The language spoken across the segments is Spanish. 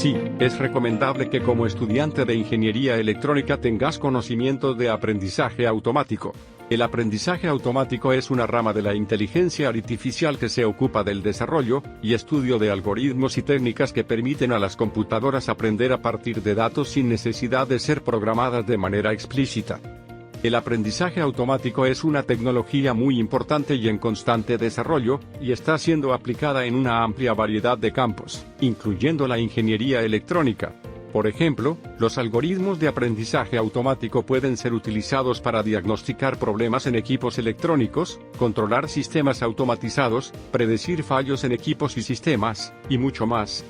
Sí, es recomendable que como estudiante de ingeniería electrónica tengas conocimientos de aprendizaje automático. El aprendizaje automático es una rama de la inteligencia artificial que se ocupa del desarrollo y estudio de algoritmos y técnicas que permiten a las computadoras aprender a partir de datos sin necesidad de ser programadas de manera explícita. El aprendizaje automático es una tecnología muy importante y en constante desarrollo, y está siendo aplicada en una amplia variedad de campos, incluyendo la ingeniería electrónica. Por ejemplo, los algoritmos de aprendizaje automático pueden ser utilizados para diagnosticar problemas en equipos electrónicos, controlar sistemas automatizados, predecir fallos en equipos y sistemas, y mucho más.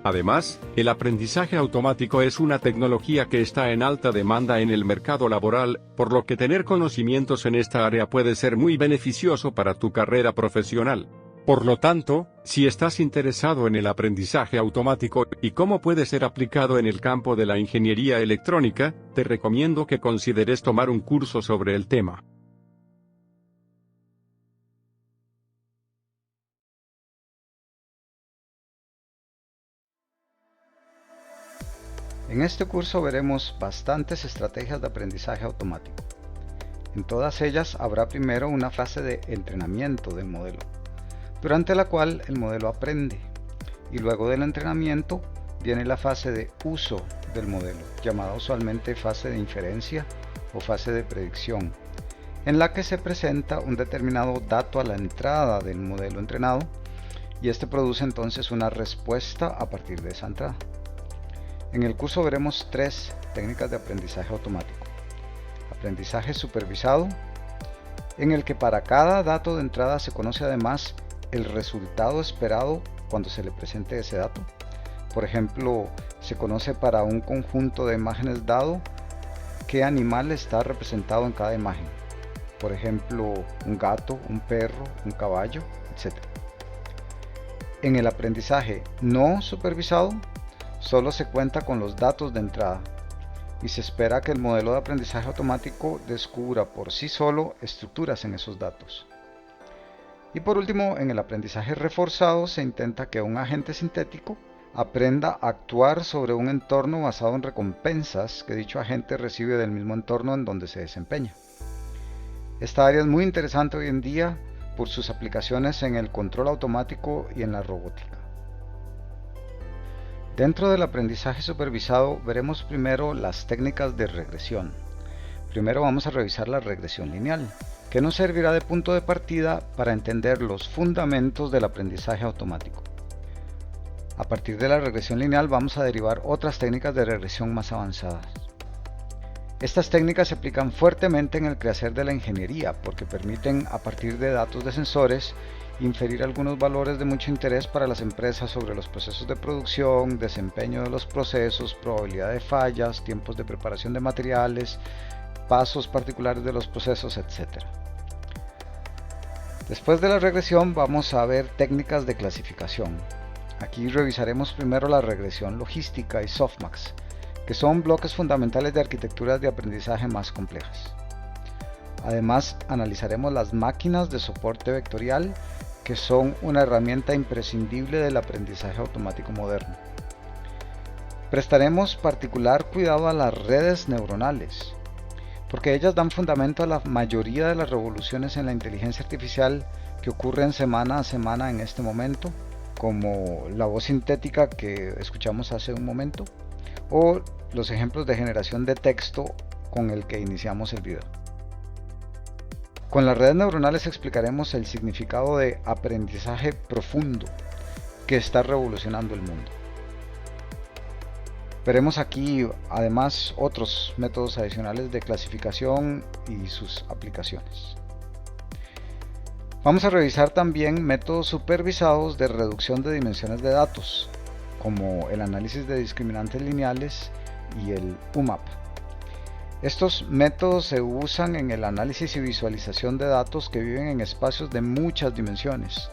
Además, el aprendizaje automático es una tecnología que está en alta demanda en el mercado laboral, por lo que tener conocimientos en esta área puede ser muy beneficioso para tu carrera profesional. Por lo tanto, si estás interesado en el aprendizaje automático y cómo puede ser aplicado en el campo de la ingeniería electrónica, te recomiendo que consideres tomar un curso sobre el tema. En este curso veremos bastantes estrategias de aprendizaje automático. En todas ellas habrá primero una fase de entrenamiento del modelo, durante la cual el modelo aprende, y luego del entrenamiento viene la fase de uso del modelo, llamada usualmente fase de inferencia o fase de predicción, en la que se presenta un determinado dato a la entrada del modelo entrenado, y este produce entonces una respuesta a partir de esa entrada. En el curso veremos tres técnicas de aprendizaje automático. Aprendizaje supervisado, en el que para cada dato de entrada se conoce además el resultado esperado cuando se le presente ese dato. Por ejemplo, se conoce para un conjunto de imágenes dado qué animal está representado en cada imagen. Por ejemplo, un gato, un perro, un caballo, etc. En el aprendizaje no supervisado, solo se cuenta con los datos de entrada y se espera que el modelo de aprendizaje automático descubra por sí solo estructuras en esos datos. Y por último, en el aprendizaje reforzado se intenta que un agente sintético aprenda a actuar sobre un entorno basado en recompensas que dicho agente recibe del mismo entorno en donde se desempeña. Esta área es muy interesante hoy en día por sus aplicaciones en el control automático y en la robótica. Dentro del aprendizaje supervisado veremos primero las técnicas de regresión. Primero vamos a revisar la regresión lineal, que nos servirá de punto de partida para entender los fundamentos del aprendizaje automático. A partir de la regresión lineal vamos a derivar otras técnicas de regresión más avanzadas. Estas técnicas se aplican fuertemente en el quehacer de la ingeniería porque permiten, a partir de datos de sensores, inferir algunos valores de mucho interés para las empresas sobre los procesos de producción, desempeño de los procesos, probabilidad de fallas, tiempos de preparación de materiales, pasos particulares de los procesos, etc. Después de la regresión vamos a ver técnicas de clasificación. Aquí revisaremos primero la regresión logística y softmax, que son bloques fundamentales de arquitecturas de aprendizaje más complejas. Además, analizaremos las máquinas de soporte vectorial, que son una herramienta imprescindible del aprendizaje automático moderno. Prestaremos particular cuidado a las redes neuronales, porque ellas dan fundamento a la mayoría de las revoluciones en la inteligencia artificial que ocurren semana a semana en este momento, como la voz sintética que escuchamos hace un momento, o los ejemplos de generación de texto con el que iniciamos el video. Con las redes neuronales explicaremos el significado de aprendizaje profundo que está revolucionando el mundo. Veremos aquí además otros métodos adicionales de clasificación y sus aplicaciones. Vamos a revisar también métodos supervisados de reducción de dimensiones de datos, como el análisis de discriminantes lineales y el UMAP. Estos métodos se usan en el análisis y visualización de datos que viven en espacios de muchas dimensiones,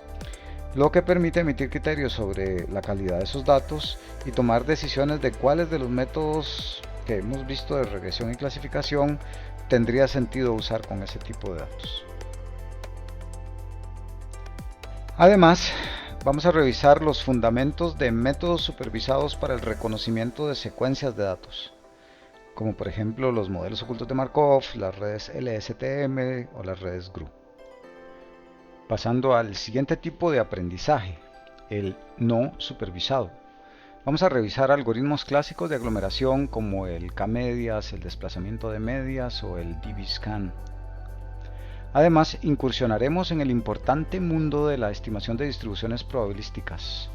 lo que permite emitir criterios sobre la calidad de esos datos y tomar decisiones de cuáles de los métodos que hemos visto de regresión y clasificación tendría sentido usar con ese tipo de datos. Además, vamos a revisar los fundamentos de métodos supervisados para el reconocimiento de secuencias de datos, como por ejemplo los modelos ocultos de Markov, las redes LSTM o las redes GRU. Pasando al siguiente tipo de aprendizaje, el no supervisado. Vamos a revisar algoritmos clásicos de aglomeración como el K-medias, el desplazamiento de medias o el DB-scan. Además, incursionaremos en el importante mundo de la estimación de distribuciones probabilísticas,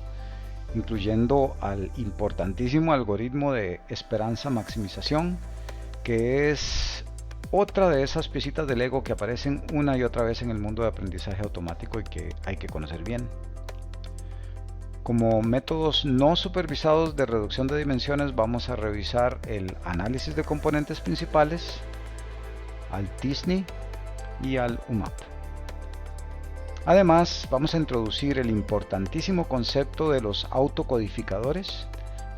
incluyendo al importantísimo algoritmo de esperanza maximización, que es otra de esas piecitas de Lego que aparecen una y otra vez en el mundo de aprendizaje automático y que hay que conocer bien. Como métodos no supervisados de reducción de dimensiones, vamos a revisar el análisis de componentes principales, al t-SNE y al UMAP. Además, vamos a introducir el importantísimo concepto de los autocodificadores,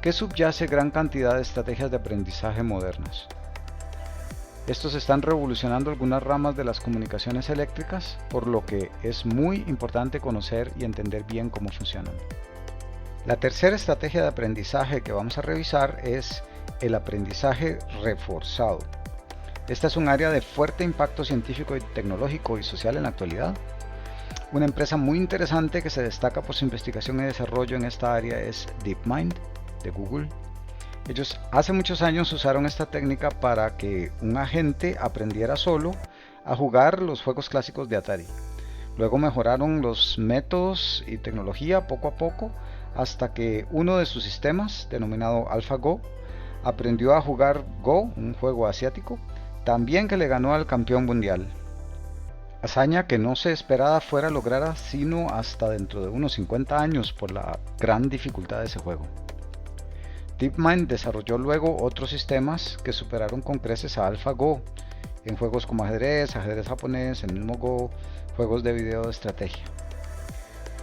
que subyace gran cantidad de estrategias de aprendizaje modernas. Estos están revolucionando algunas ramas de las comunicaciones eléctricas, por lo que es muy importante conocer y entender bien cómo funcionan. La tercera estrategia de aprendizaje que vamos a revisar es el aprendizaje reforzado. Esta es un área de fuerte impacto científico, tecnológico y social en la actualidad. Una empresa muy interesante que se destaca por su investigación y desarrollo en esta área es DeepMind, de Google. Ellos hace muchos años usaron esta técnica para que un agente aprendiera solo a jugar los juegos clásicos de Atari. Luego mejoraron los métodos y tecnología poco a poco hasta que uno de sus sistemas, denominado AlphaGo, aprendió a jugar Go, un juego asiático, también que le ganó al campeón mundial. Hazaña que no se esperaba fuera lograda sino hasta dentro de unos 50 años por la gran dificultad de ese juego. DeepMind desarrolló luego otros sistemas que superaron con creces a AlphaGo en juegos como ajedrez japonés, el mismo Go, juegos de video de estrategia.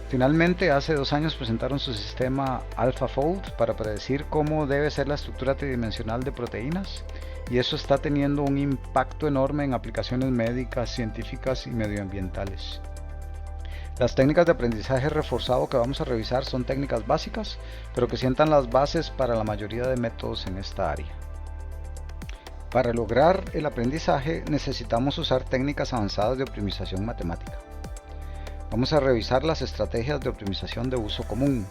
Finalmente, hace 2 años presentaron su sistema AlphaFold para predecir cómo debe ser la estructura tridimensional de proteínas, y eso está teniendo un impacto enorme en aplicaciones médicas, científicas y medioambientales. Las técnicas de aprendizaje reforzado que vamos a revisar son técnicas básicas, pero que sientan las bases para la mayoría de métodos en esta área. Para lograr el aprendizaje necesitamos usar técnicas avanzadas de optimización matemática. Vamos a revisar las estrategias de optimización de uso común,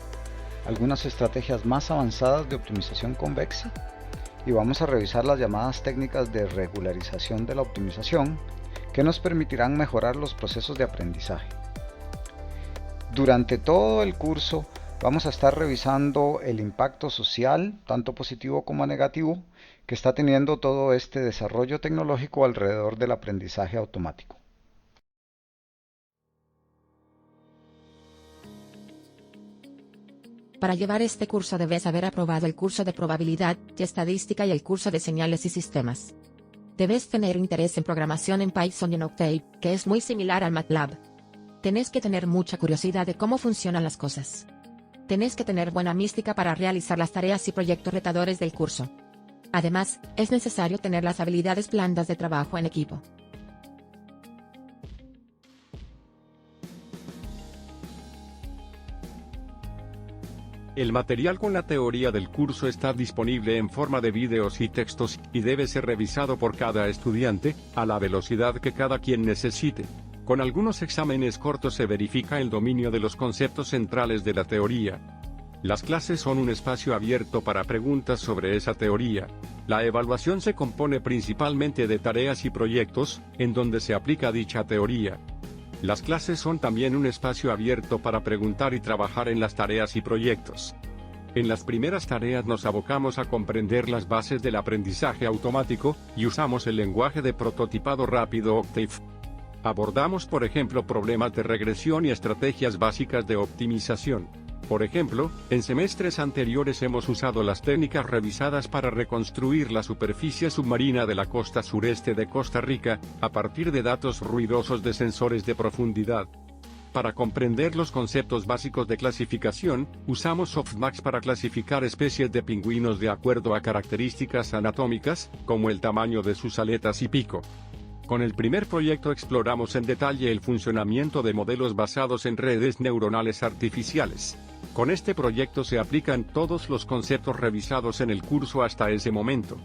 algunas estrategias más avanzadas de optimización convexa, y vamos a revisar las llamadas técnicas de regularización de la optimización, que nos permitirán mejorar los procesos de aprendizaje. Durante todo el curso vamos a estar revisando el impacto social, tanto positivo como negativo, que está teniendo todo este desarrollo tecnológico alrededor del aprendizaje automático. Para llevar este curso debes haber aprobado el curso de probabilidad y estadística y el curso de señales y sistemas. Debes tener interés en programación en Python y en Octave, que es muy similar al MATLAB. Tenés que tener mucha curiosidad de cómo funcionan las cosas. Tenés que tener buena mística para realizar las tareas y proyectos retadores del curso. Además, es necesario tener las habilidades blandas de trabajo en equipo. El material con la teoría del curso está disponible en forma de vídeos y textos, y debe ser revisado por cada estudiante, a la velocidad que cada quien necesite. Con algunos exámenes cortos se verifica el dominio de los conceptos centrales de la teoría. Las clases son un espacio abierto para preguntas sobre esa teoría. La evaluación se compone principalmente de tareas y proyectos, en donde se aplica dicha teoría. Las clases son también un espacio abierto para preguntar y trabajar en las tareas y proyectos. En las primeras tareas nos abocamos a comprender las bases del aprendizaje automático, y usamos el lenguaje de prototipado rápido Octave. Abordamos, por ejemplo, problemas de regresión y estrategias básicas de optimización. Por ejemplo, en semestres anteriores hemos usado las técnicas revisadas para reconstruir la superficie submarina de la costa sureste de Costa Rica, a partir de datos ruidosos de sensores de profundidad. Para comprender los conceptos básicos de clasificación, usamos softmax para clasificar especies de pingüinos de acuerdo a características anatómicas, como el tamaño de sus aletas y pico. Con el primer proyecto exploramos en detalle el funcionamiento de modelos basados en redes neuronales artificiales. Con este proyecto se aplican todos los conceptos revisados en el curso hasta ese momento.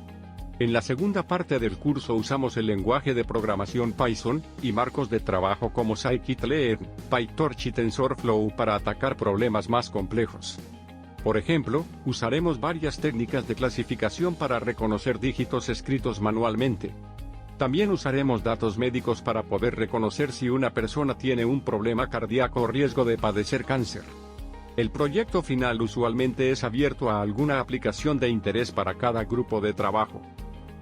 En la segunda parte del curso usamos el lenguaje de programación Python y marcos de trabajo como scikit-learn, PyTorch y TensorFlow para atacar problemas más complejos. Por ejemplo, usaremos varias técnicas de clasificación para reconocer dígitos escritos manualmente. También usaremos datos médicos para poder reconocer si una persona tiene un problema cardíaco o riesgo de padecer cáncer. El proyecto final usualmente es abierto a alguna aplicación de interés para cada grupo de trabajo.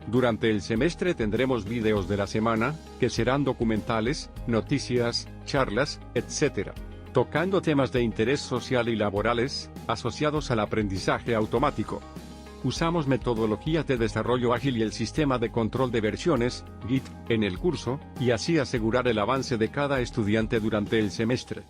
Durante el semestre tendremos videos de la semana, que serán documentales, noticias, charlas, etc., tocando temas de interés social y laborales, asociados al aprendizaje automático. Usamos metodologías de desarrollo ágil y el sistema de control de versiones, Git, en el curso, y así asegurar el avance de cada estudiante durante el semestre.